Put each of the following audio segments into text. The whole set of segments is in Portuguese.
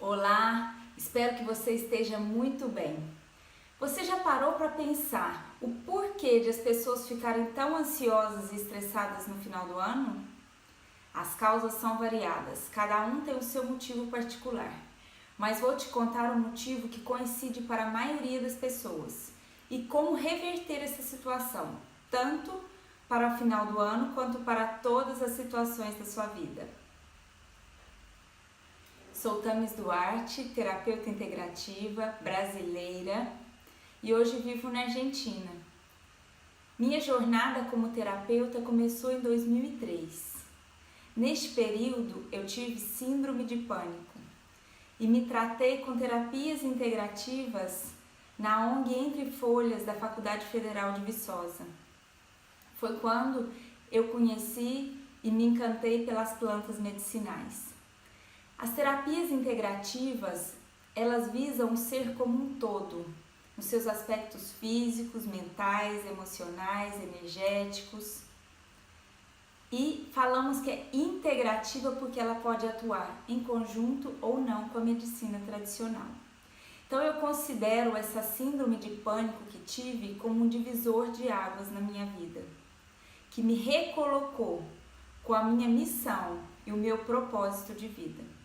Olá, espero que você esteja muito bem. Você já parou para pensar o porquê de as pessoas ficarem tão ansiosas e estressadas no final do ano? As causas são variadas, cada um tem o seu motivo particular, mas vou te contar um motivo que coincide para a maioria das pessoas e como reverter essa situação, tanto para o final do ano quanto para todas as situações da sua vida. Sou Tamis Duarte, terapeuta integrativa, brasileira, e hoje vivo na Argentina. Minha jornada como terapeuta começou em 2003. Neste período, eu tive síndrome de pânico e me tratei com terapias integrativas na ONG Entre Folhas da Faculdade Federal de Viçosa. Foi quando eu conheci e me encantei pelas plantas medicinais. As terapias integrativas, elas visam o ser como um todo, nos seus aspectos físicos, mentais, emocionais, energéticos. E falamos que é integrativa porque ela pode atuar em conjunto ou não com a medicina tradicional. Então eu considero essa síndrome de pânico que tive como um divisor de águas na minha vida, que me recolocou com a minha missão e o meu propósito de vida.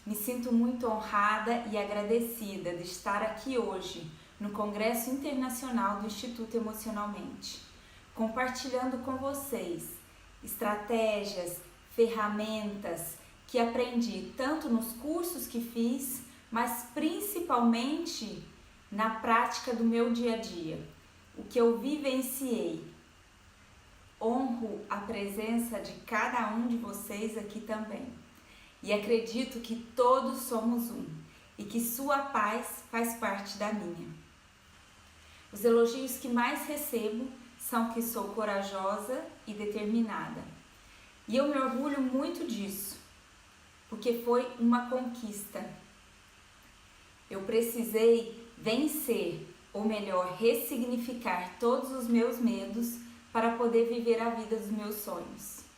Me sinto muito honrada e agradecida de estar aqui hoje no Congresso Internacional do Instituto Emocionalmente, compartilhando com vocês estratégias, ferramentas que aprendi tanto nos cursos que fiz, mas principalmente na prática do meu dia a dia, o que eu vivenciei. Honro a presença de cada um de vocês aqui também. E acredito que todos somos um e que sua paz faz parte da minha. Os elogios que mais recebo são que sou corajosa e determinada. E eu me orgulho muito disso, porque foi uma conquista. Eu precisei vencer, ou melhor, ressignificar todos os meus medos para poder viver a vida dos meus sonhos.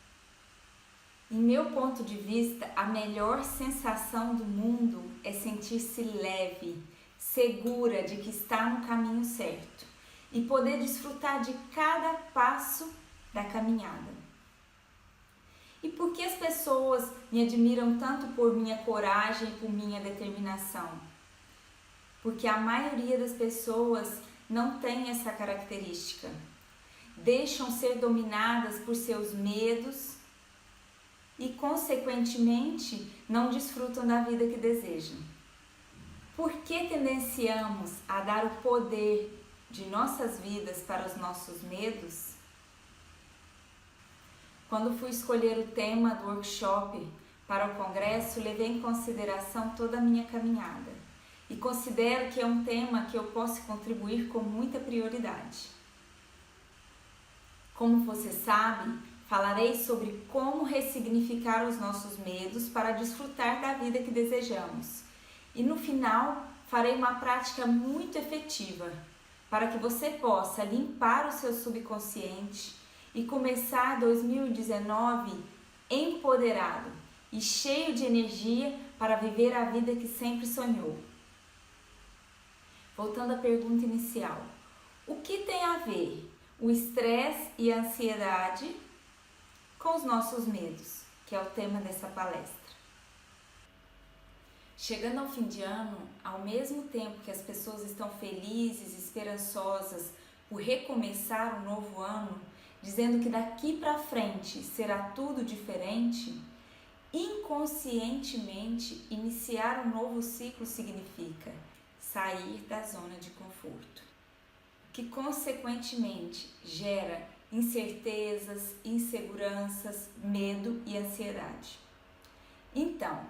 Em meu ponto de vista, a melhor sensação do mundo é sentir-se leve, segura de que está no caminho certo e poder desfrutar de cada passo da caminhada. E por que as pessoas me admiram tanto por minha coragem e por minha determinação? Porque a maioria das pessoas não tem essa característica. Deixam ser dominadas por seus medos e, consequentemente, não desfrutam da vida que desejam. Por que tendenciamos a dar o poder de nossas vidas para os nossos medos? Quando fui escolher o tema do workshop para o congresso, levei em consideração toda a minha caminhada e considero que é um tema que eu posso contribuir com muita prioridade. Como você sabe, falarei sobre como ressignificar os nossos medos para desfrutar da vida que desejamos. E no final, farei uma prática muito efetiva para que você possa limpar o seu subconsciente e começar 2019 empoderado e cheio de energia para viver a vida que sempre sonhou. Voltando à pergunta inicial, o que tem a ver o estresse e a ansiedade com os nossos medos, que é o tema dessa palestra? Chegando ao fim de ano, ao mesmo tempo que as pessoas estão felizes e esperançosas por recomeçar um novo ano, dizendo que daqui para frente será tudo diferente, inconscientemente iniciar um novo ciclo significa sair da zona de conforto, que consequentemente gera incertezas, inseguranças, medo e ansiedade. Então,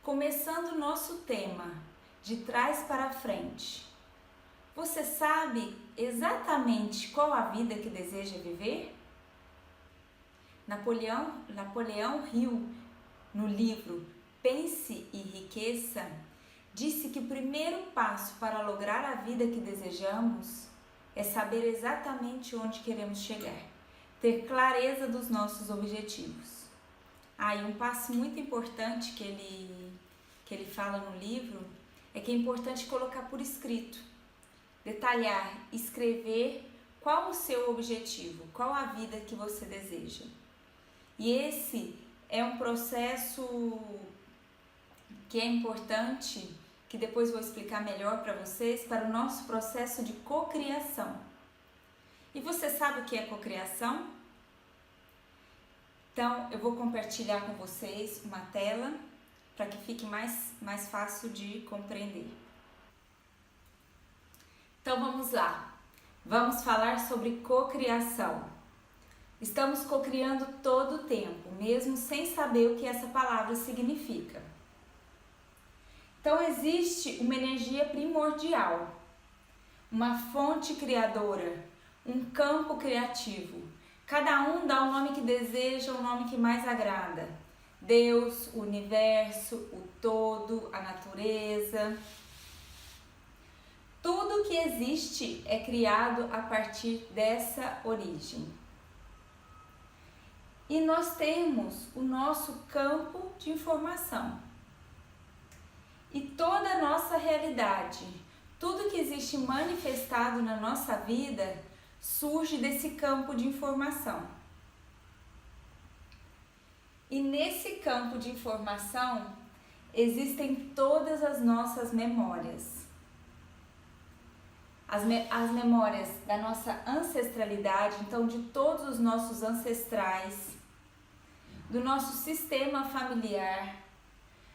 começando o nosso tema de trás para frente, você sabe exatamente qual a vida que deseja viver? Napoleão Hill, no livro Pense e Enriqueça, disse que o primeiro passo para lograr a vida que desejamos é saber exatamente onde queremos chegar, ter clareza dos nossos objetivos. E um passo muito importante que ele fala no livro é que é importante colocar por escrito, detalhar, escrever qual o seu objetivo, qual a vida que você deseja. E esse é um processo que é importante, que depois vou explicar melhor para vocês, para o nosso processo de cocriação. E você sabe o que é cocriação? Então, eu vou compartilhar com vocês uma tela para que fique mais fácil de compreender. Então, vamos lá. Vamos falar sobre cocriação. Estamos cocriando todo o tempo, mesmo sem saber o que essa palavra significa. Então, existe uma energia primordial, uma fonte criadora, um campo criativo. Cada um dá o nome que deseja, o nome que mais agrada. Deus, o universo, o todo, a natureza. Tudo que existe é criado a partir dessa origem. E nós temos o nosso campo de informação. E toda a nossa realidade, tudo que existe manifestado na nossa vida, surge desse campo de informação. E nesse campo de informação existem todas as nossas memórias. As memórias da nossa ancestralidade, então de todos os nossos ancestrais, do nosso sistema familiar,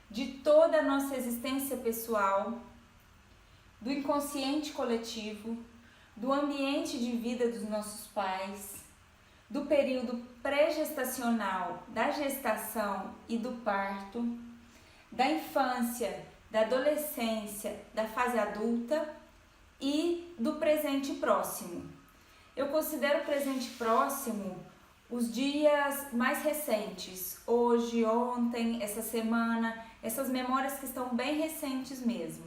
de toda a nossa existência pessoal, do inconsciente coletivo, do ambiente de vida dos nossos pais, do período pré-gestacional, da gestação e do parto, da infância, da adolescência, da fase adulta e do presente próximo. Eu considero o presente próximo os dias mais recentes, hoje, ontem, essa semana, essas memórias que estão bem recentes mesmo.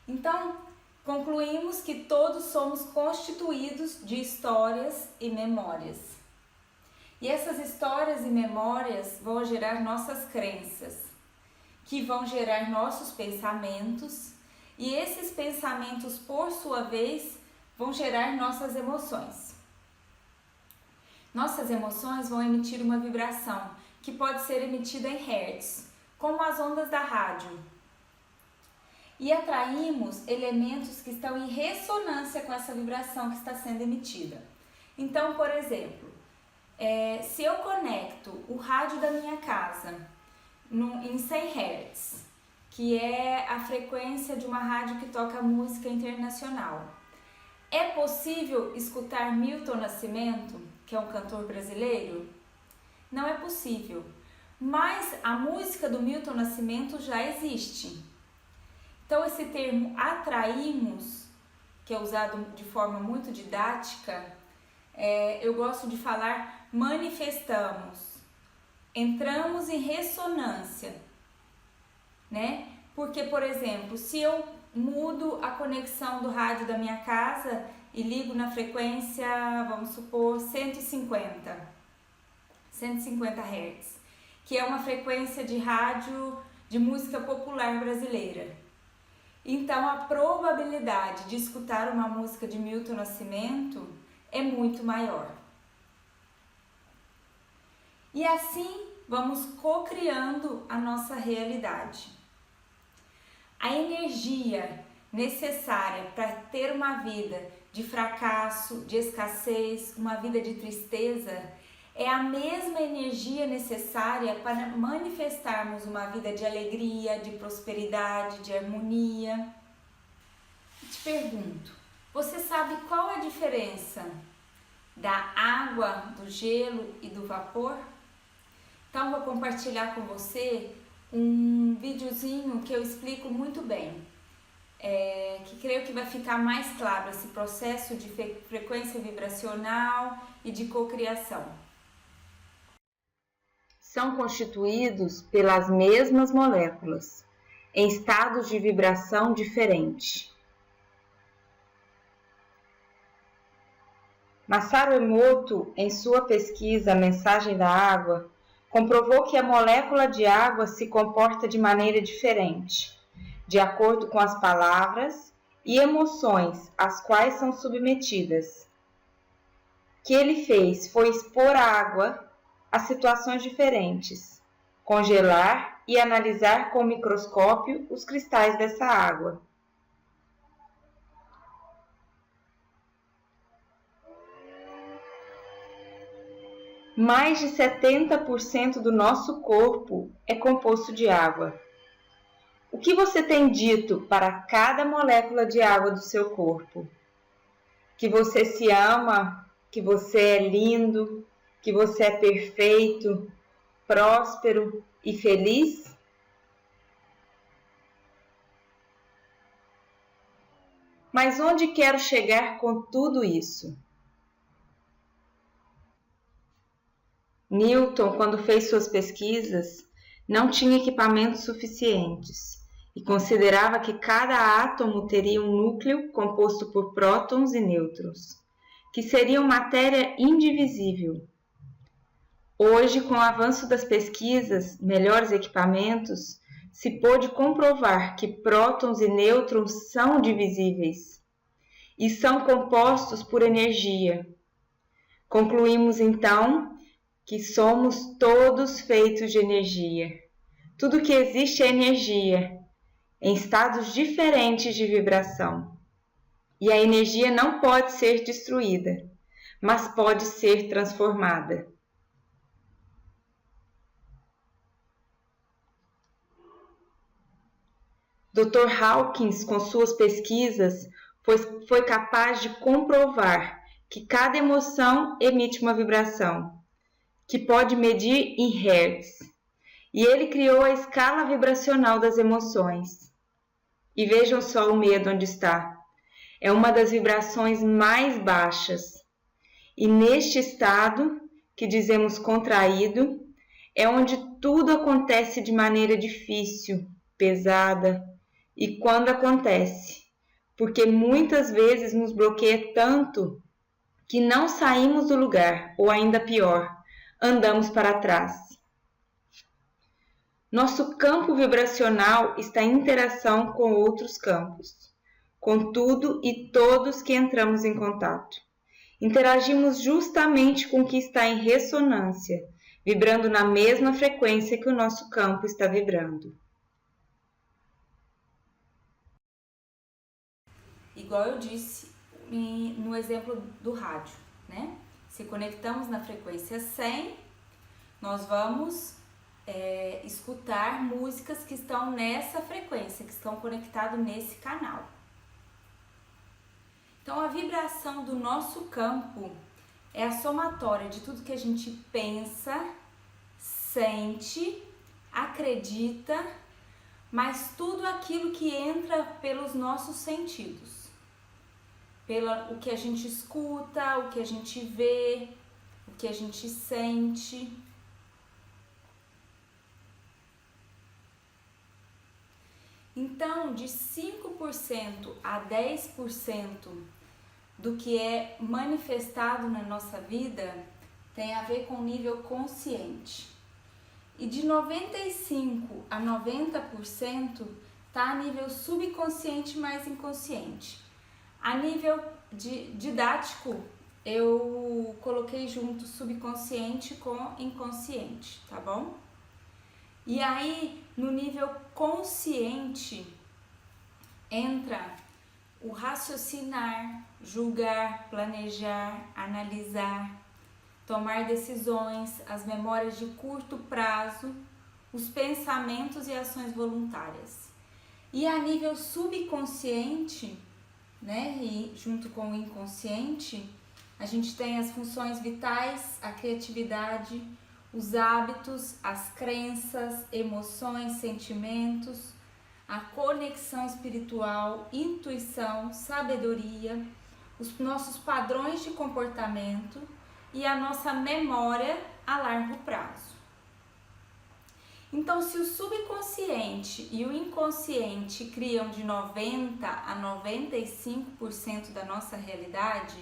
Então, concluímos que todos somos constituídos de histórias e memórias. E essas histórias e memórias vão gerar nossas crenças, que vão gerar nossos pensamentos, e esses pensamentos, por sua vez, vão gerar nossas emoções. Nossas emoções vão emitir uma vibração, que pode ser emitida em hertz, como as ondas da rádio. E atraímos elementos que estão em ressonância com essa vibração que está sendo emitida. Então, por exemplo, se eu conecto o rádio da minha casa em 100 Hz, que é a frequência de uma rádio que toca música internacional, é possível escutar Milton Nascimento, que é um cantor brasileiro? Não é possível, mas a música do Milton Nascimento já existe. Então, esse termo atraímos, que é usado de forma muito didática, eu gosto de falar manifestamos, entramos em ressonância, né? Porque, por exemplo, se eu mudo a conexão do rádio da minha casa e ligo na frequência, vamos supor, 150 Hz, que é uma frequência de rádio de música popular brasileira. Então, a probabilidade de escutar uma música de Milton Nascimento é muito maior. E assim, vamos co-criando a nossa realidade. A energia necessária para ter uma vida de fracasso, de escassez, uma vida de tristeza, é a mesma energia necessária para manifestarmos uma vida de alegria, de prosperidade, de harmonia. Te pergunto, você sabe qual a diferença da água, do gelo e do vapor? Então, vou compartilhar com você um videozinho que eu explico muito bem, que creio que vai ficar mais claro esse processo de frequência vibracional e de cocriação. São constituídos pelas mesmas moléculas, em estados de vibração diferente. Masaru Emoto, em sua pesquisa A Mensagem da Água, comprovou que a molécula de água se comporta de maneira diferente, de acordo com as palavras e emoções às quais são submetidas. O que ele fez foi expor a água a situações diferentes, congelar e analisar com o microscópio os cristais dessa água. Mais de 70% do nosso corpo é composto de água. O que você tem dito para cada molécula de água do seu corpo? Que você se ama, que você é lindo, que você é perfeito, próspero e feliz? Mas onde quero chegar com tudo isso? Newton, quando fez suas pesquisas, não tinha equipamentos suficientes e considerava que cada átomo teria um núcleo composto por prótons e nêutrons, que seriam matéria indivisível. Hoje, com o avanço das pesquisas, melhores equipamentos, se pôde comprovar que prótons e nêutrons são divisíveis e são compostos por energia. Concluímos então que somos todos feitos de energia. Tudo que existe é energia, em estados diferentes de vibração. E a energia não pode ser destruída, mas pode ser transformada. Dr. Hawkins, com suas pesquisas, foi capaz de comprovar que cada emoção emite uma vibração, que pode medir em hertz. E ele criou a escala vibracional das emoções. E vejam só o medo onde está. É uma das vibrações mais baixas. E neste estado, que dizemos contraído, é onde tudo acontece de maneira difícil, pesada, e quando acontece, porque muitas vezes nos bloqueia tanto que não saímos do lugar, ou ainda pior, andamos para trás. Nosso campo vibracional está em interação com outros campos, com tudo e todos que entramos em contato. Interagimos justamente com o que está em ressonância, vibrando na mesma frequência que o nosso campo está vibrando. Igual eu disse no exemplo do rádio, né? Se conectamos na frequência 100, nós vamos escutar músicas que estão nessa frequência, que estão conectadas nesse canal. Então, a vibração do nosso campo é a somatória de tudo que a gente pensa, sente, acredita, mas tudo aquilo que entra pelos nossos sentidos. Pelo o que a gente escuta, o que a gente vê, o que a gente sente. Então, de 5% a 10% do que é manifestado na nossa vida tem a ver com o nível consciente. E de 95% a 90% está a nível subconsciente mais inconsciente. A nível didático, eu coloquei junto subconsciente com inconsciente, tá bom? E aí, no nível consciente, entra o raciocinar, julgar, planejar, analisar, tomar decisões, as memórias de curto prazo, os pensamentos e ações voluntárias. E a nível subconsciente, né, e junto com o inconsciente, a gente tem as funções vitais, a criatividade, os hábitos, as crenças, emoções, sentimentos, a conexão espiritual, intuição, sabedoria, os nossos padrões de comportamento e a nossa memória a largo prazo. Então, se o subconsciente e o inconsciente criam de 90% a 95% da nossa realidade,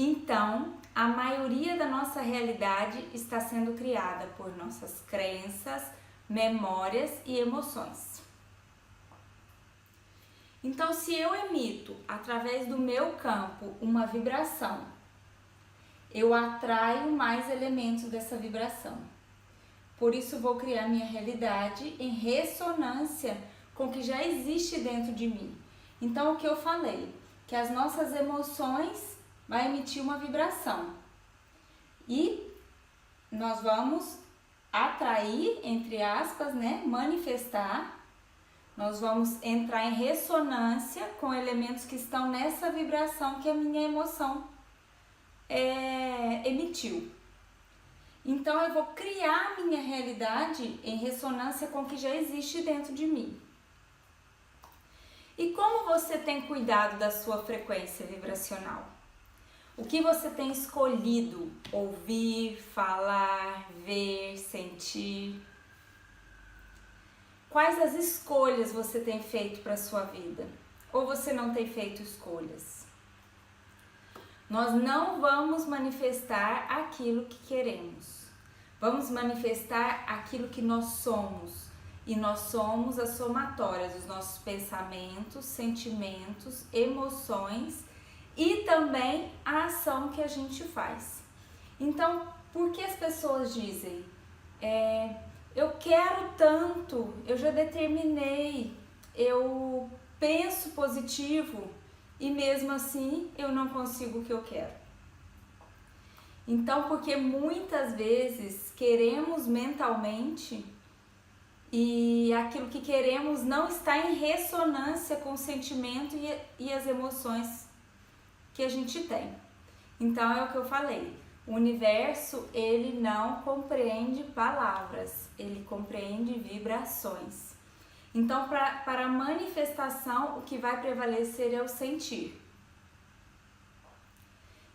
Então, a maioria da nossa realidade está sendo criada por nossas crenças, memórias e emoções. Então, se eu emito através do meu campo uma vibração, eu atraio mais elementos dessa vibração. Por isso, vou criar minha realidade em ressonância com o que já existe dentro de mim. Então, o que eu falei? Que as nossas emoções vão emitir uma vibração. E nós vamos atrair, entre aspas, né? Manifestar. Nós vamos entrar em ressonância com elementos que estão nessa vibração que a minha emoção emitiu. Então, eu vou criar a minha realidade em ressonância com o que já existe dentro de mim. E como você tem cuidado da sua frequência vibracional? O que você tem escolhido ouvir, falar, ver, sentir? Quais as escolhas você tem feito para a sua vida? Ou você não tem feito escolhas? Nós não vamos manifestar aquilo que queremos. Vamos manifestar aquilo que nós somos. E nós somos a somatória dos nossos pensamentos, sentimentos, emoções e também a ação que a gente faz. Então, por que as pessoas dizem, eu quero tanto, eu já determinei, eu penso positivo e mesmo assim eu não consigo o que eu quero? Então, porque muitas vezes queremos mentalmente e aquilo que queremos não está em ressonância com o sentimento e as emoções que a gente tem. Então, é o que eu falei. O universo, ele não compreende palavras, ele compreende vibrações. Então, para a manifestação, o que vai prevalecer é o sentir.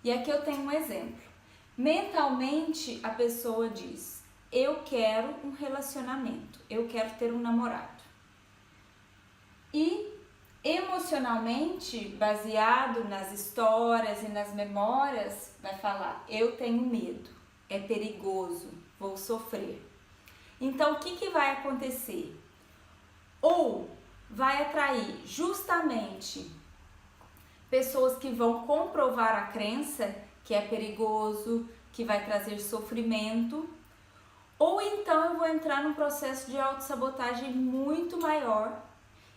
E aqui eu tenho um exemplo. Mentalmente, a pessoa diz, eu quero um relacionamento, eu quero ter um namorado. E emocionalmente, baseado nas histórias e nas memórias, vai falar, eu tenho medo, é perigoso, vou sofrer. Então, o que vai acontecer? Ou vai atrair justamente pessoas que vão comprovar a crença que é perigoso, que vai trazer sofrimento, ou então eu vou entrar num processo de autossabotagem muito maior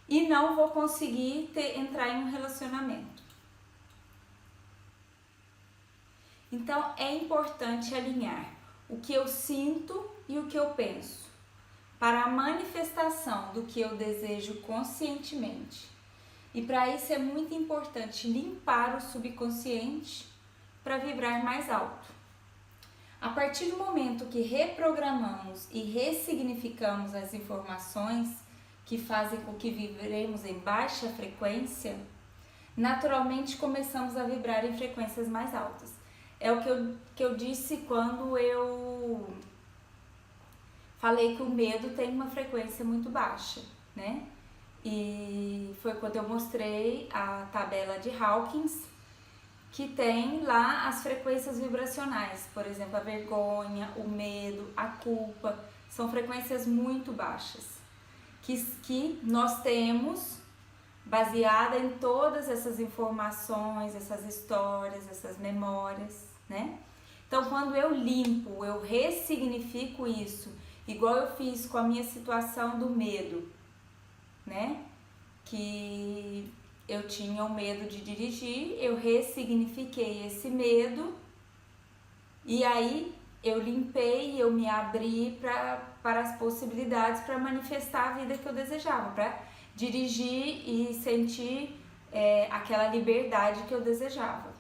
e não vou conseguir entrar em um relacionamento. Então, é importante alinhar o que eu sinto e o que eu penso para a manifestação do que eu desejo conscientemente. E para isso é muito importante limpar o subconsciente para vibrar mais alto. A partir do momento que reprogramamos e ressignificamos as informações que fazem com que vibremos em baixa frequência, naturalmente começamos a vibrar em frequências mais altas. É o que eu disse quando eu falei que o medo tem uma frequência muito baixa, né? E foi quando eu mostrei a tabela de Hawkins, que tem lá as frequências vibracionais, por exemplo, a vergonha, o medo, a culpa, são frequências muito baixas, que nós temos baseada em todas essas informações, essas histórias, essas memórias, né? Então, quando eu limpo, eu ressignifico isso, igual eu fiz com a minha situação do medo, né? Que eu tinha o medo de dirigir, eu ressignifiquei esse medo e aí eu limpei, eu me abri para as possibilidades para manifestar a vida que eu desejava, para dirigir e sentir aquela liberdade que eu desejava.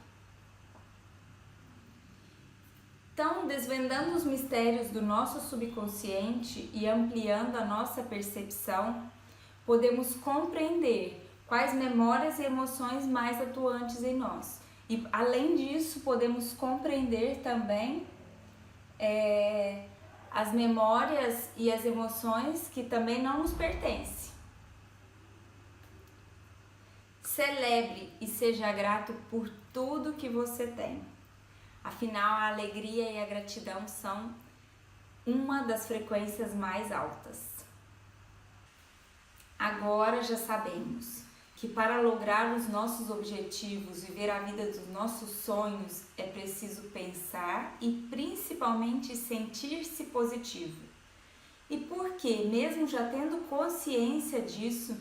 Então, desvendando os mistérios do nosso subconsciente e ampliando a nossa percepção, podemos compreender quais memórias e emoções mais atuantes em nós. E, além disso, podemos compreender também as memórias e as emoções que também não nos pertencem. Celebre e seja grato por tudo que você tem. Afinal, a alegria e a gratidão são uma das frequências mais altas. Agora já sabemos que para lograr os nossos objetivos, viver a vida dos nossos sonhos, é preciso pensar e principalmente sentir-se positivo. E por que, mesmo já tendo consciência disso,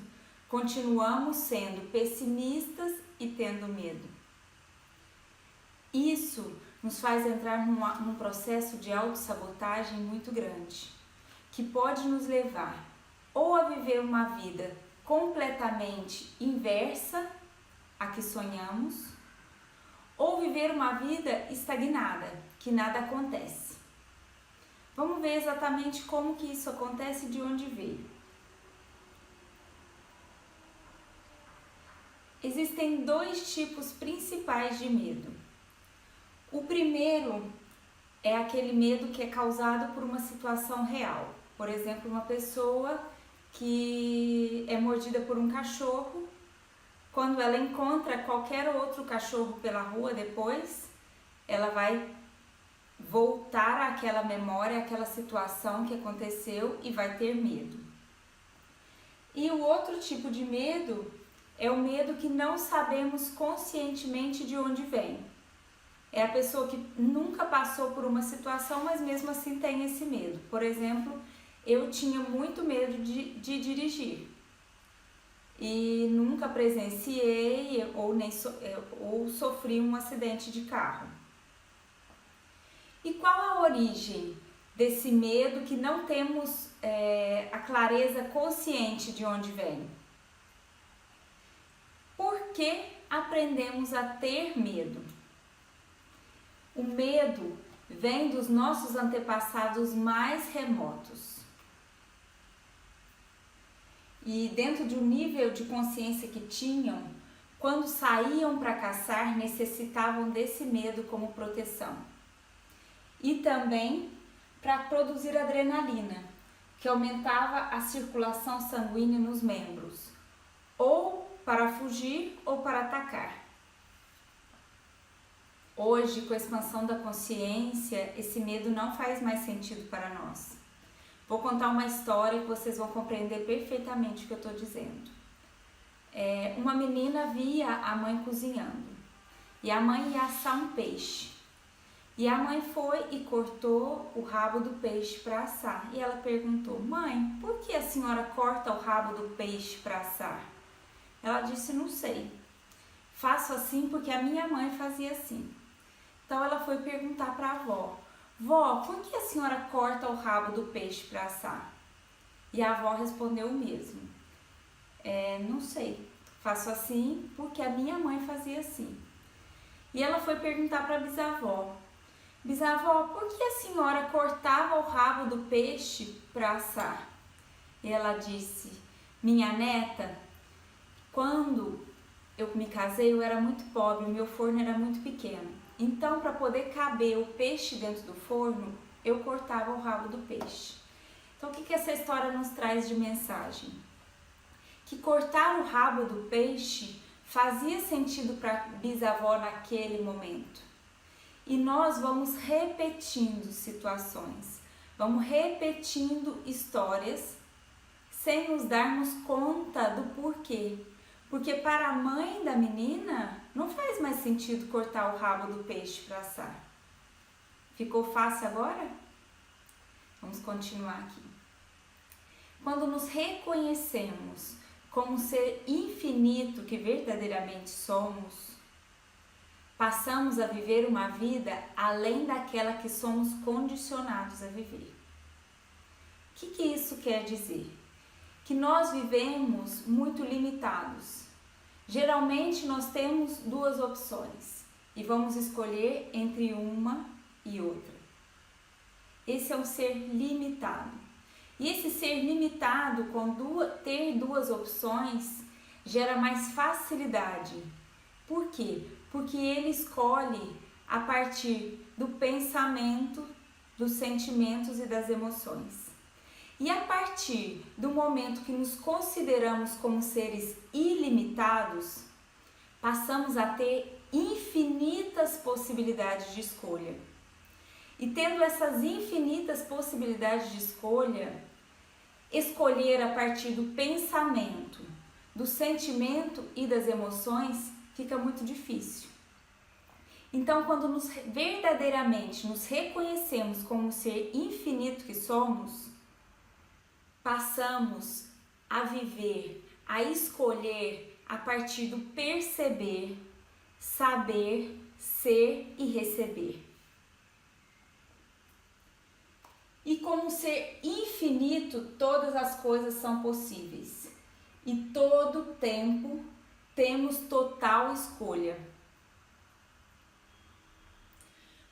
continuamos sendo pessimistas e tendo medo? Isso nos faz entrar num processo de autossabotagem muito grande, que pode nos levar ou a viver uma vida completamente inversa à que sonhamos, ou viver uma vida estagnada, que nada acontece. Vamos ver exatamente como que isso acontece e de onde veio. Existem dois tipos principais de medo. O primeiro é aquele medo que é causado por uma situação real. Por exemplo, uma pessoa que é mordida por um cachorro, quando ela encontra qualquer outro cachorro pela rua depois, ela vai voltar àquela memória, àquela situação que aconteceu e vai ter medo. E o outro tipo de medo é o medo que não sabemos conscientemente de onde vem. É a pessoa que nunca passou por uma situação, mas mesmo assim tem esse medo. Por exemplo, eu tinha muito medo de dirigir e nunca presenciei ou sofri um acidente de carro. E qual a origem desse medo que não temos a clareza consciente de onde vem? Por que aprendemos a ter medo? O medo vem dos nossos antepassados mais remotos. E dentro de um nível de consciência que tinham, quando saíam para caçar, necessitavam desse medo como proteção. E também para produzir adrenalina, que aumentava a circulação sanguínea nos membros, ou para fugir ou para atacar. Hoje, com a expansão da consciência, esse medo não faz mais sentido para nós. Vou contar uma história que vocês vão compreender perfeitamente o que eu estou dizendo. Uma menina via a mãe cozinhando e a mãe ia assar um peixe. E a mãe foi e cortou o rabo do peixe para assar. E ela perguntou: mãe, por que a senhora corta o rabo do peixe para assar? Ela disse: não sei. Faço assim porque a minha mãe fazia assim. Então ela foi perguntar para a avó: vó, por que a senhora corta o rabo do peixe para assar? E a avó respondeu o mesmo: não sei, faço assim porque a minha mãe fazia assim. E ela foi perguntar para a bisavó: bisavó, por que a senhora cortava o rabo do peixe para assar? E ela disse: minha neta, quando eu me casei eu era muito pobre, o meu forno era muito pequeno. Então, para poder caber o peixe dentro do forno, eu cortava o rabo do peixe. Então, o que essa história nos traz de mensagem? Que cortar o rabo do peixe fazia sentido para a bisavó naquele momento. E nós vamos repetindo situações, vamos repetindo histórias, sem nos darmos conta do porquê. Porque para a mãe da menina, não faz mais sentido cortar o rabo do peixe para assar. Ficou fácil agora? Vamos continuar aqui. Quando nos reconhecemos como um ser infinito que verdadeiramente somos, passamos a viver uma vida além daquela que somos condicionados a viver. O que isso quer dizer? Que nós vivemos muito limitados. Geralmente nós temos duas opções e vamos escolher entre uma e outra. Esse é um ser limitado. E esse ser limitado, com ter duas opções, gera mais facilidade. Por quê? Porque ele escolhe a partir do pensamento, dos sentimentos e das emoções. E a partir do momento que nos consideramos como seres ilimitados, passamos a ter infinitas possibilidades de escolha. E tendo essas infinitas possibilidades de escolha, escolher a partir do pensamento, do sentimento e das emoções fica muito difícil. Então, quando verdadeiramente nos reconhecemos como ser infinito que somos, passamos a viver, a escolher a partir do perceber, saber, ser e receber. E como ser infinito, todas as coisas são possíveis. E todo tempo temos total escolha.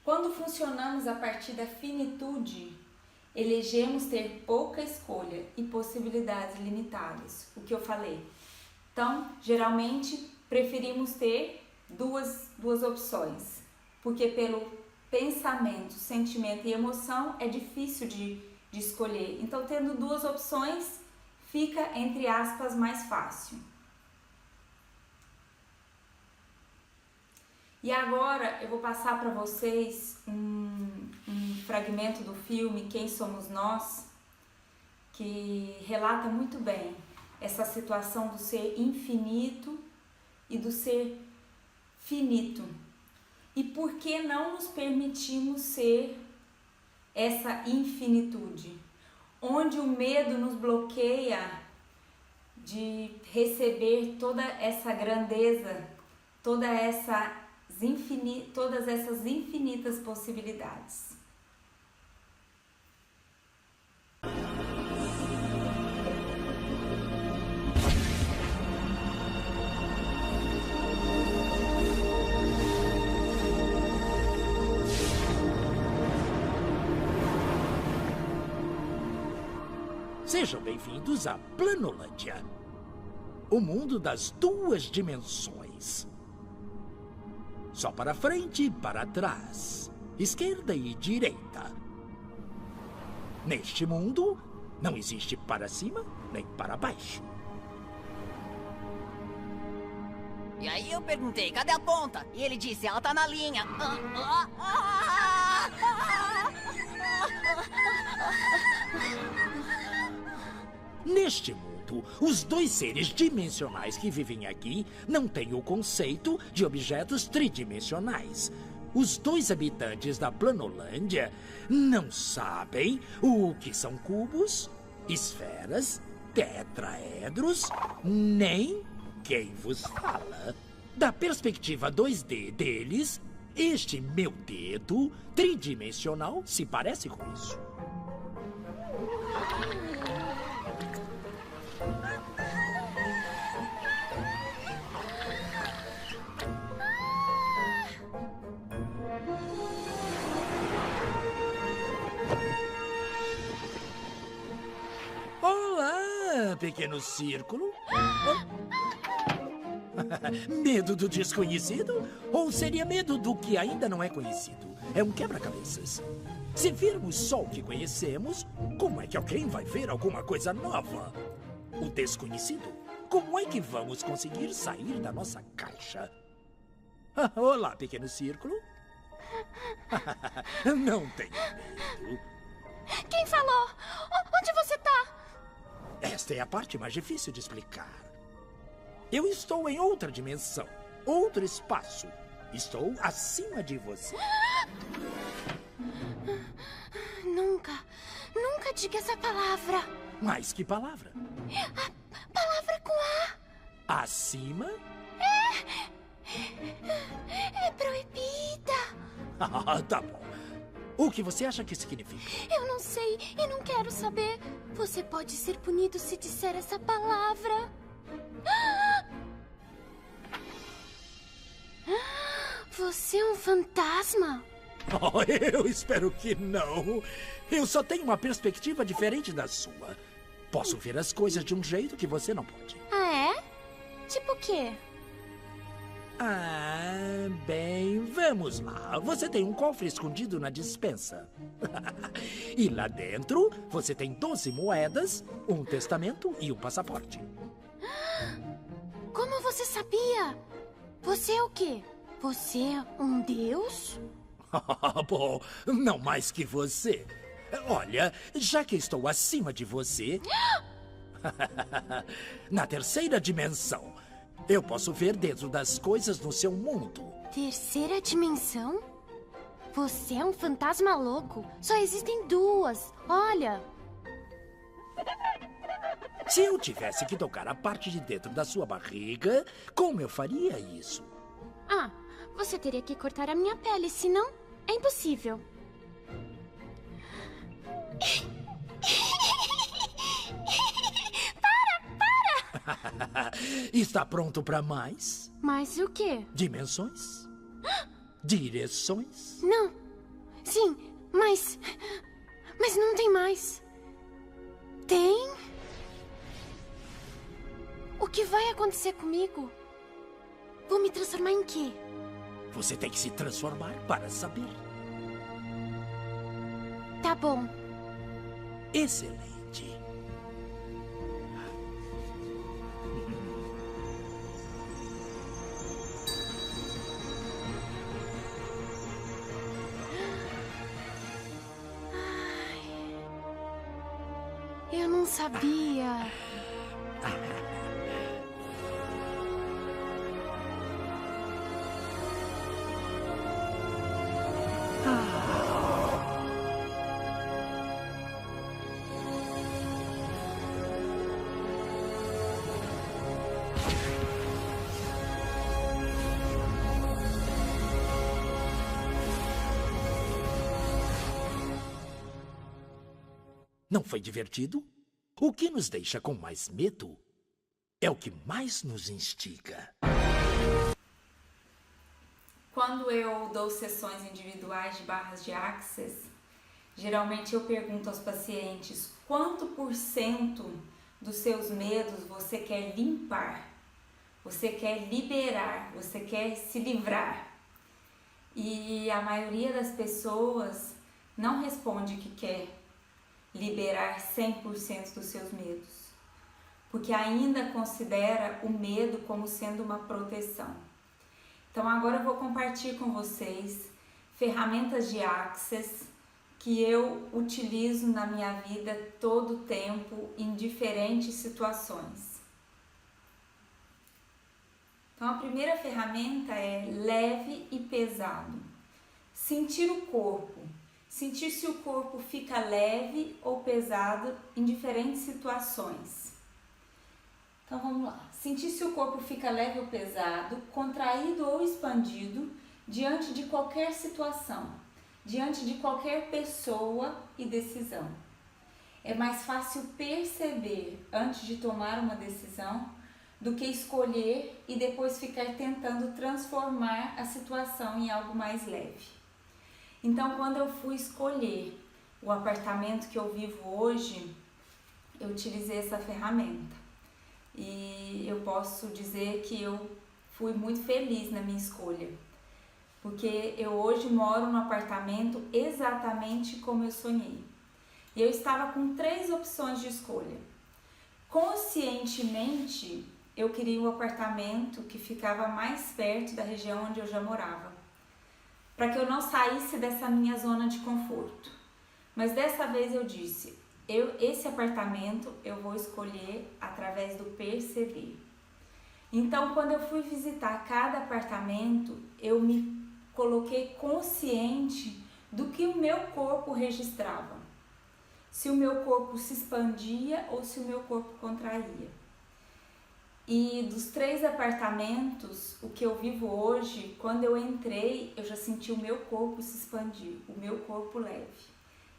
Quando funcionamos a partir da finitude, elegemos ter pouca escolha e possibilidades limitadas, o que eu falei. Então, geralmente, preferimos ter duas opções, porque pelo pensamento, sentimento e emoção é difícil de escolher. Então, tendo duas opções, fica, entre aspas, mais fácil. E agora eu vou passar para vocês um fragmento do filme Quem Somos Nós, que relata muito bem essa situação do ser infinito e do ser finito. E por que não nos permitimos ser essa infinitude? Onde o medo nos bloqueia de receber toda essa grandeza, todas essas infinitas possibilidades. Sejam bem-vindos a Planolândia, o mundo das duas dimensões. Só para frente e para trás, esquerda e direita. Neste mundo, não existe para cima nem para baixo. E aí eu perguntei, cadê a ponta? E ele disse, ela tá na linha. Neste mundo, os dois seres dimensionais que vivem aqui não têm o conceito de objetos tridimensionais. Os dois habitantes da Planolândia não sabem o que são cubos, esferas, tetraedros, nem quem vos fala. Da perspectiva 2D deles, este meu dedo tridimensional se parece com isso. Olá, pequeno círculo. Medo do desconhecido? Ou seria medo do que ainda não é conhecido? É um quebra-cabeças. Se virmos só o que conhecemos, como é que alguém vai ver alguma coisa nova? O desconhecido? Como é que vamos conseguir sair da nossa caixa? Olá, pequeno círculo. Não tenha medo. Quem falou? Onde você tá? Esta é a parte mais difícil de explicar. Eu estou em outra dimensão, outro espaço. Estou acima de você. Nunca diga essa palavra. Mas que palavra? A palavra com A. Acima? É proibida. Ah, tá bom. O que você acha que significa? Eu não sei e não quero saber. Você pode ser punido se disser essa palavra. Você é um fantasma? Oh, eu espero que não. Eu só tenho uma perspectiva diferente da sua. Posso ver as coisas de um jeito que você não pode. Ah, é? Tipo o quê? Ah, bem, vamos lá. Você tem um cofre escondido na despensa. E lá dentro, você tem 12 moedas, um testamento e um passaporte. Como você sabia? Você é o quê? Você é um deus? Bom, não mais que você. Olha, já que estou acima de você... Na terceira dimensão, eu posso ver dentro das coisas no seu mundo. Terceira dimensão? Você é um fantasma louco. Só existem duas. Olha. Se eu tivesse que tocar a parte de dentro da sua barriga, como eu faria isso? Ah, você teria que cortar a minha pele, senão é impossível. Está pronto para mais? Mas o quê? Dimensões? Direções? Não. Sim, mas... Mas não tem mais. Tem? O que vai acontecer comigo? Vou me transformar em quê? Você tem que se transformar para saber. Tá bom. Excelente. Eu não sabia. Não foi divertido? O que nos deixa com mais medo é o que mais nos instiga. Quando eu dou sessões individuais de barras de Access, geralmente eu pergunto aos pacientes quanto % dos seus medos você quer limpar, você quer liberar, você quer se livrar. E a maioria das pessoas não responde que quer liberar 100% dos seus medos, porque ainda considera o medo como sendo uma proteção. Então agora eu vou compartilhar com vocês ferramentas de Access que eu utilizo na minha vida todo o tempo em diferentes situações. Então a primeira ferramenta é leve e pesado. Sentir o corpo. Sentir se o corpo fica leve ou pesado em diferentes situações. Então vamos lá. Sentir se o corpo fica leve ou pesado, contraído ou expandido diante de qualquer situação, diante de qualquer pessoa e decisão. É mais fácil perceber antes de tomar uma decisão do que escolher e depois ficar tentando transformar a situação em algo mais leve. Então, quando eu fui escolher o apartamento que eu vivo hoje, eu utilizei essa ferramenta. E eu posso dizer que eu fui muito feliz na minha escolha. Porque eu hoje moro num apartamento exatamente como eu sonhei. E eu estava com 3 opções de escolha. Conscientemente, eu queria um apartamento que ficava mais perto da região onde eu já morava, para que eu não saísse dessa minha zona de conforto. Mas dessa vez eu disse, esse apartamento eu vou escolher através do perceber. Então, quando eu fui visitar cada apartamento, eu me coloquei consciente do que o meu corpo registrava. Se o meu corpo se expandia ou se o meu corpo contraía. E dos 3 apartamentos, o que eu vivo hoje, quando eu entrei, eu já senti o meu corpo se expandir, o meu corpo leve.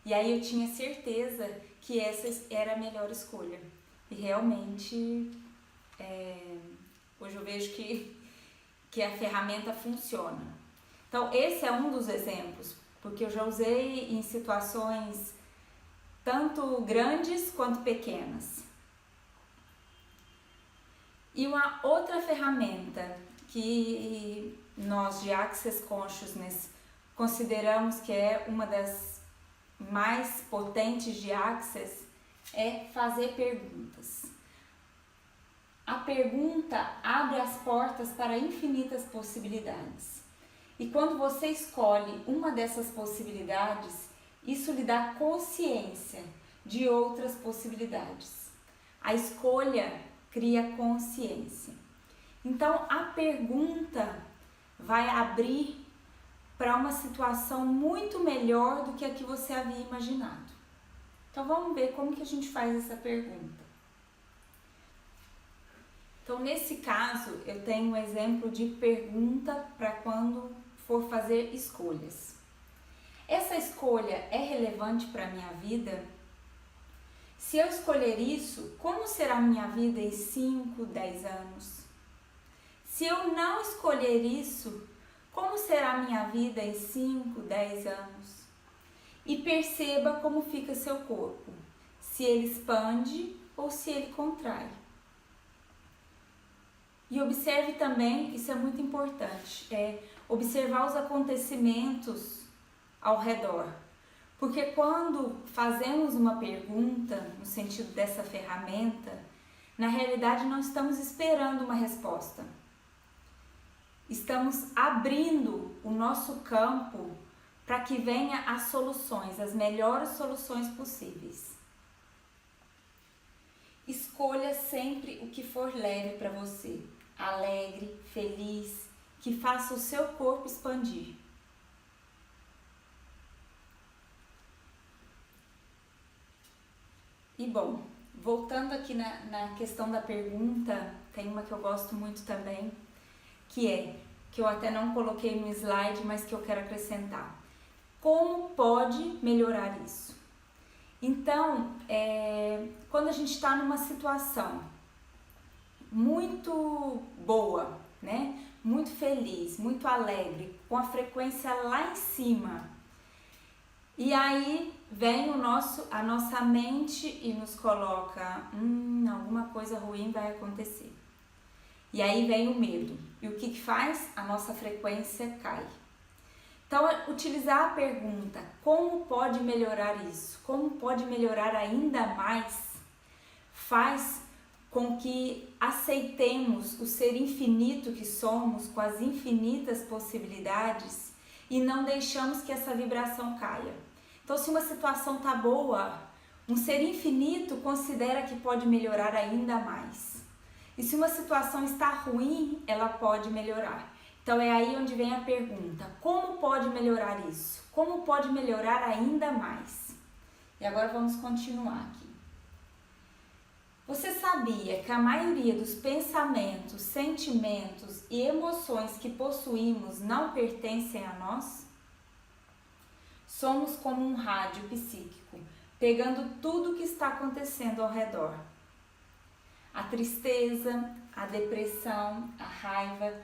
E aí eu tinha certeza que essa era a melhor escolha. E realmente, hoje eu vejo que a ferramenta funciona. Então, esse é um dos exemplos, porque eu já usei em situações tanto grandes quanto pequenas. E uma outra ferramenta que nós de Access Consciousness consideramos que é uma das mais potentes de Access é fazer perguntas. A pergunta abre as portas para infinitas possibilidades. E quando você escolhe uma dessas possibilidades, isso lhe dá consciência de outras possibilidades. A escolha cria consciência. Então, a pergunta vai abrir para uma situação muito melhor do que a que você havia imaginado. Então, vamos ver como que a gente faz essa pergunta. Então, nesse caso, eu tenho um exemplo de pergunta para quando for fazer escolhas. Essa escolha é relevante para a minha vida? Se eu escolher isso, como será a minha vida em 5, 10 anos? Se eu não escolher isso, como será a minha vida em 5, 10 anos? E perceba como fica seu corpo, se ele expande ou se ele contrai. E observe também, isso é muito importante, observar os acontecimentos ao redor. Porque quando fazemos uma pergunta, no sentido dessa ferramenta, na realidade não estamos esperando uma resposta. Estamos abrindo o nosso campo para que venha as soluções, as melhores soluções possíveis. Escolha sempre o que for leve para você, alegre, feliz, que faça o seu corpo expandir. E bom, voltando aqui na questão da pergunta, tem uma que eu gosto muito também, que eu até não coloquei no slide, mas que eu quero acrescentar. Como pode melhorar isso? Então, quando a gente está numa situação muito boa, né? Muito feliz, muito alegre, com a frequência lá em cima, e aí vem a nossa mente e nos coloca, alguma coisa ruim vai acontecer. E aí vem o medo. E o que faz? A nossa frequência cai. Então, utilizar a pergunta, como pode melhorar isso? Como pode melhorar ainda mais? Faz com que aceitemos o ser infinito que somos, com as infinitas possibilidades, e não deixamos que essa vibração caia. Então, se uma situação está boa, um ser infinito considera que pode melhorar ainda mais. E se uma situação está ruim, ela pode melhorar. Então, é aí onde vem a pergunta, como pode melhorar isso? Como pode melhorar ainda mais? E agora vamos continuar aqui. Você sabia que a maioria dos pensamentos, sentimentos e emoções que possuímos não pertencem a nós? Somos como um rádio psíquico, pegando tudo o que está acontecendo ao redor. A tristeza, a depressão, a raiva,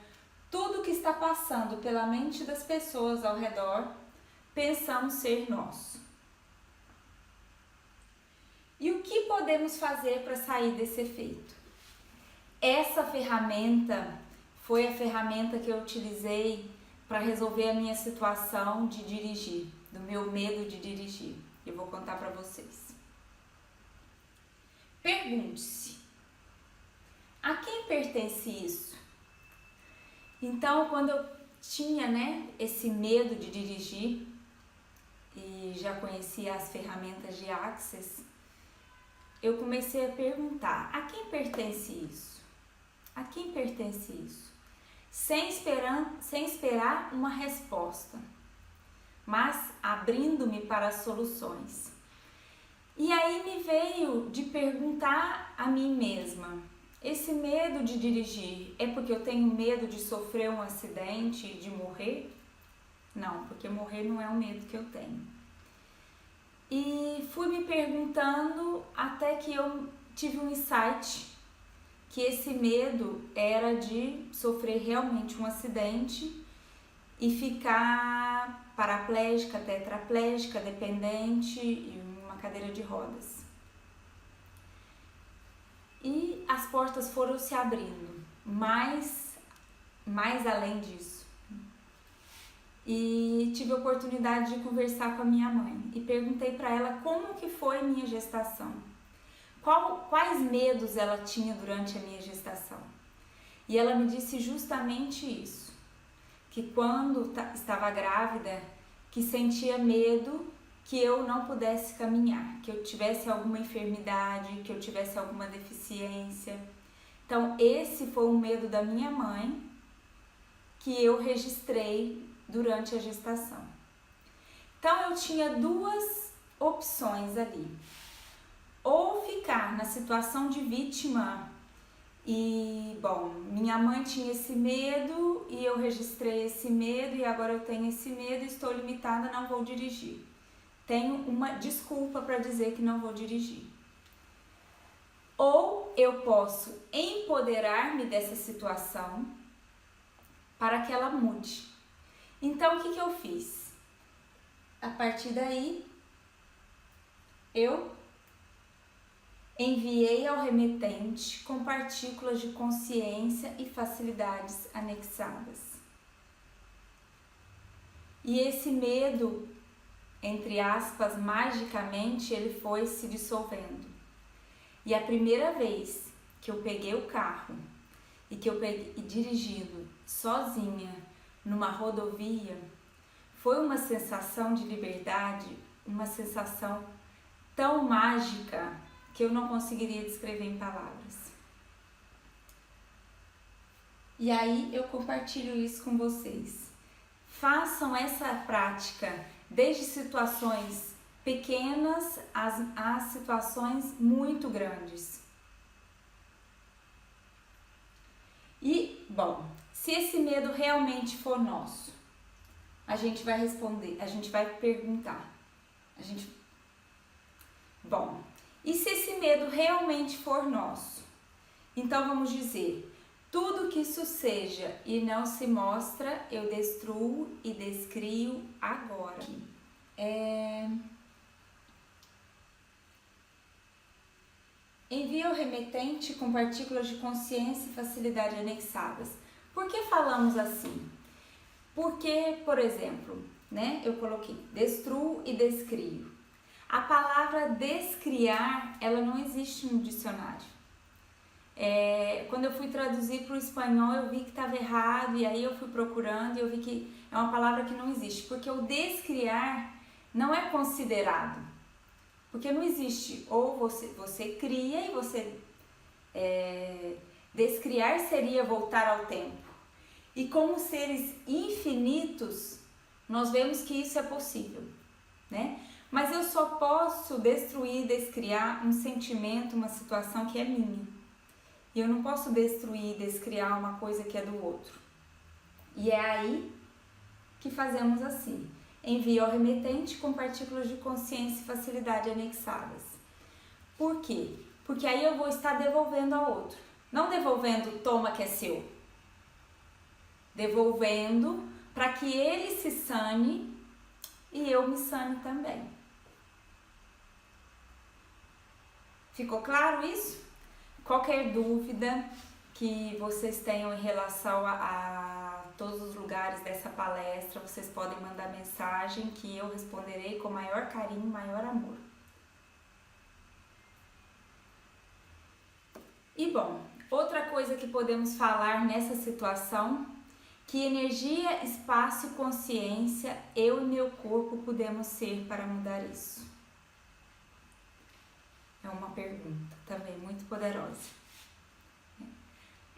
tudo o que está passando pela mente das pessoas ao redor, pensamos ser nosso. E o que podemos fazer para sair desse efeito? Essa ferramenta foi a ferramenta que eu utilizei para resolver a minha situação de dirigir, do meu medo de dirigir. Eu vou contar para vocês. Pergunte-se, a quem pertence isso? Então, quando eu tinha, esse medo de dirigir e já conhecia as ferramentas de Access, eu comecei a perguntar, a quem pertence isso? A quem pertence isso? Sem esperar uma resposta, mas abrindo-me para as soluções. E aí me veio de perguntar a mim mesma, esse medo de dirigir é porque eu tenho medo de sofrer um acidente, de morrer? Não, porque morrer não é um medo que eu tenho. E fui me perguntando até que eu tive um insight que esse medo era de sofrer realmente um acidente e ficar paraplégica, tetraplégica, dependente e uma cadeira de rodas. E as portas foram se abrindo, mais além disso. E tive a oportunidade de conversar com a minha mãe e perguntei para ela como que foi minha gestação. Quais medos ela tinha durante a minha gestação. E ela me disse justamente isso, que quando estava grávida, que sentia medo que eu não pudesse caminhar, que eu tivesse alguma enfermidade, que eu tivesse alguma deficiência. Então, esse foi um medo da minha mãe que eu registrei durante a gestação. Então, eu tinha duas opções ali. Ou ficar na situação de vítima e, bom, minha mãe tinha esse medo e eu registrei esse medo e agora eu tenho esse medo e estou limitada, não vou dirigir. Tenho uma desculpa para dizer que não vou dirigir. Ou eu posso empoderar-me dessa situação para que ela mude. Então, o que eu fiz? A partir daí, eu enviei ao remetente com partículas de consciência e facilidades anexadas. E esse medo, entre aspas, magicamente, ele foi se dissolvendo. E a primeira vez que eu peguei o carro e que eu peguei dirigindo sozinha numa rodovia, foi uma sensação de liberdade, uma sensação tão mágica que eu não conseguiria descrever em palavras. E aí eu compartilho isso com vocês. Façam essa prática desde situações pequenas às situações muito grandes. E, bom, se esse medo realmente for nosso, a gente vai responder, a gente vai perguntar. Bom, e se esse medo realmente for nosso? Então vamos dizer, tudo que isso seja e não se mostra, eu destruo e descrio agora. Envio ao remetente com partículas de consciência e facilidade anexadas. Por que falamos assim? Porque, por exemplo, né, eu coloquei destruo e descrio. A palavra descriar, ela não existe no dicionário. Quando eu fui traduzir para o espanhol, eu vi que estava errado, e aí eu fui procurando e eu vi que é uma palavra que não existe, porque o descriar não é considerado, porque não existe, ou você cria e você descriar seria voltar ao tempo, e como seres infinitos, nós vemos que isso é possível, né? Mas eu só posso destruir, descriar um sentimento, uma situação que é minha. E eu não posso destruir, descriar uma coisa que é do outro. E é aí que fazemos assim. Envio ao remetente com partículas de consciência e facilidade anexadas. Por quê? Porque aí eu vou estar devolvendo ao outro. Não devolvendo, toma que é seu. Devolvendo para que ele se sane e eu me sane também. Ficou claro isso? Qualquer dúvida que vocês tenham em relação a todos os lugares dessa palestra, vocês podem mandar mensagem que eu responderei com maior carinho, maior amor. E bom, outra coisa que podemos falar nessa situação, que energia, espaço e consciência eu e meu corpo podemos ser para mudar isso? É uma pergunta também muito poderosa.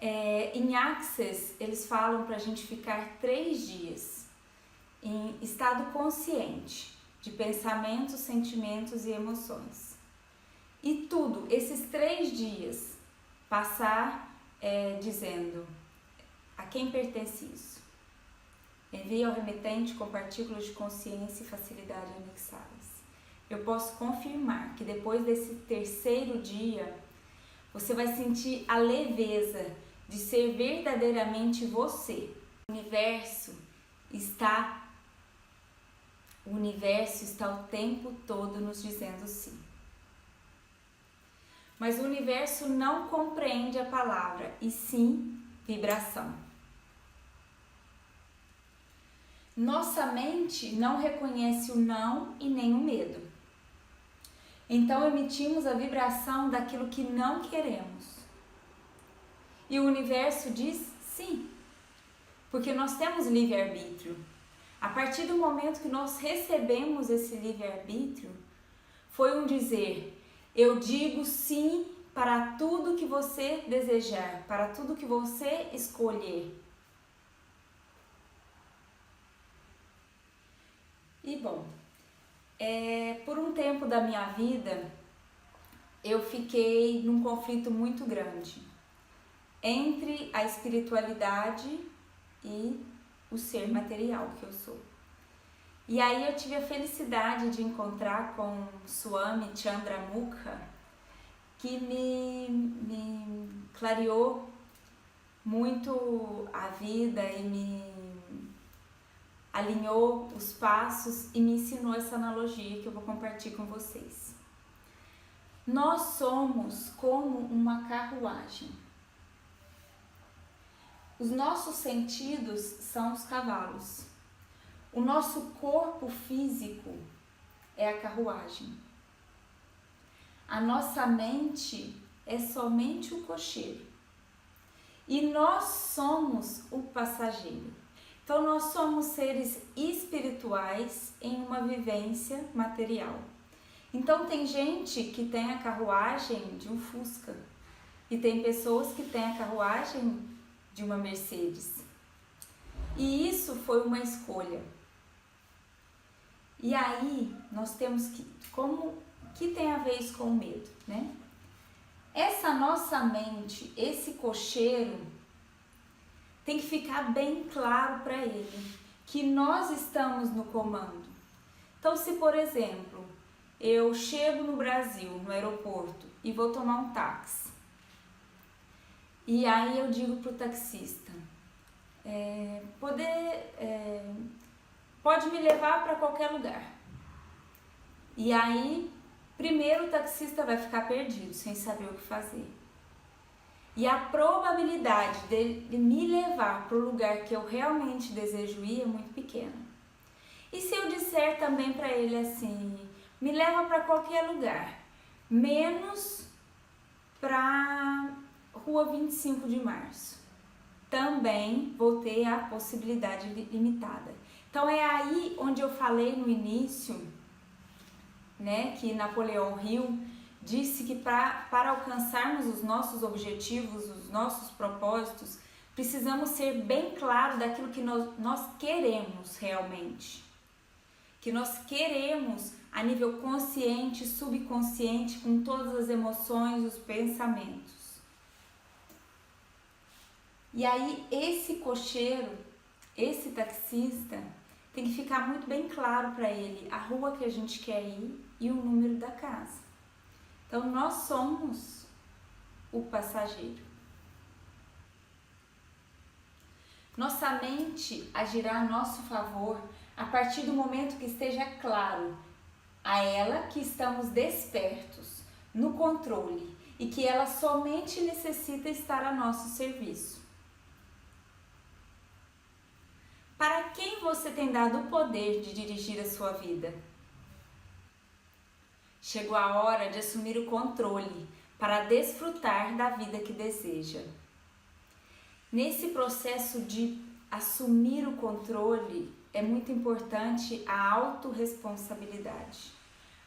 Em Access, eles falam para a gente ficar 3 dias em estado consciente de pensamentos, sentimentos e emoções. E tudo, esses 3 dias, passar dizendo a quem pertence isso. Envie ao remetente com partículas de consciência e facilidade anexadas. Eu posso confirmar que depois desse 3º dia, você vai sentir a leveza de ser verdadeiramente você. O universo está o tempo todo nos dizendo sim. Mas o universo não compreende a palavra, e sim vibração. Nossa mente não reconhece o não e nem o medo. Então emitimos a vibração daquilo que não queremos. E o universo diz sim. porque nós temos livre-arbítrio. A partir do momento que nós recebemos esse livre-arbítrio, foi um dizer: eu digo sim para tudo que você desejar, para tudo que você escolher. E bom, por um tempo da minha vida, eu fiquei num conflito muito grande entre a espiritualidade e o ser material que eu sou. E aí eu tive a felicidade de encontrar com Swami Chandramukha, que me clareou muito a vida e me alinhou os passos e me ensinou essa analogia que eu vou compartilhar com vocês. Nós somos como uma carruagem. Os nossos sentidos são os cavalos. O nosso corpo físico é a carruagem. A nossa mente é somente o cocheiro. E nós somos o passageiro. Então nós somos seres espirituais em uma vivência material. Então tem gente que tem a carruagem de um Fusca e tem pessoas que têm a carruagem de uma Mercedes. E isso foi uma escolha. E aí nós temos que tem a ver isso com o medo, né? Essa nossa mente, esse cocheiro, tem que ficar bem claro para ele que nós estamos no comando. Então, se por exemplo, eu chego no Brasil, no aeroporto, e vou tomar um táxi, e aí eu digo pro taxista, pode me levar para qualquer lugar. E aí, primeiro o taxista vai ficar perdido, sem saber o que fazer. E a probabilidade dele me levar para o lugar que eu realmente desejo ir é muito pequena. E se eu disser também para ele assim, me leva para qualquer lugar, menos para Rua 25 de Março, também vou ter a possibilidade limitada. Então é aí onde eu falei no início, né, que Napoleão Hill disse que para alcançarmos os nossos objetivos, os nossos propósitos, precisamos ser bem claros daquilo que nós queremos realmente. Que nós queremos a nível consciente, subconsciente, com todas as emoções, os pensamentos. E aí esse cocheiro, esse taxista, tem que ficar muito bem claro para ele a rua que a gente quer ir e o número da casa. Então, nós somos o passageiro. Nossa mente agirá a nosso favor a partir do momento que esteja claro a ela que estamos despertos, no controle, e que ela somente necessita estar a nosso serviço. Para quem você tem dado o poder de dirigir a sua vida? Chegou a hora de assumir o controle para desfrutar da vida que deseja. Nesse processo de assumir o controle, é muito importante a autorresponsabilidade.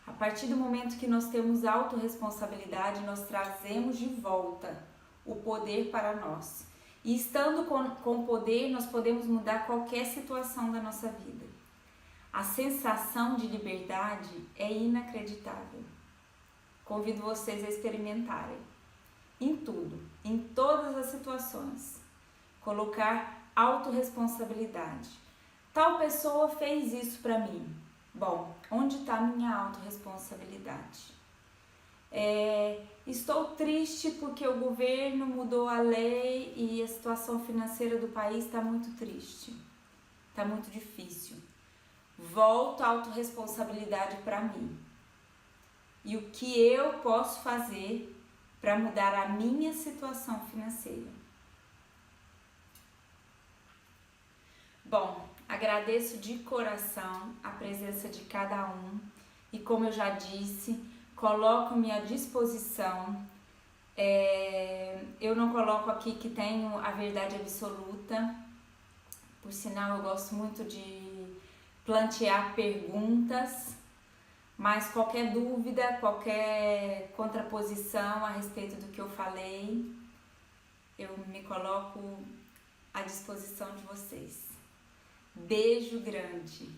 A partir do momento que nós temos autorresponsabilidade, nós trazemos de volta o poder para nós. E estando com o poder, nós podemos mudar qualquer situação da nossa vida. A sensação de liberdade é inacreditável. Convido vocês a experimentarem. Em tudo, em todas as situações. Colocar autorresponsabilidade. Tal pessoa fez isso para mim. Bom, onde está a minha autorresponsabilidade? Estou triste porque o governo mudou a lei e a situação financeira do país está muito triste. Está muito difícil. Volto a autorresponsabilidade para mim. E o que eu posso fazer para mudar a minha situação financeira? Bom, agradeço de coração a presença de cada um e, como eu já disse, coloco-me à disposição. Eu não coloco aqui que tenho a verdade absoluta, Por sinal, eu gosto muito de plantear perguntas, mas qualquer dúvida, qualquer contraposição a respeito do que eu falei, eu me coloco à disposição de vocês. Beijo grande!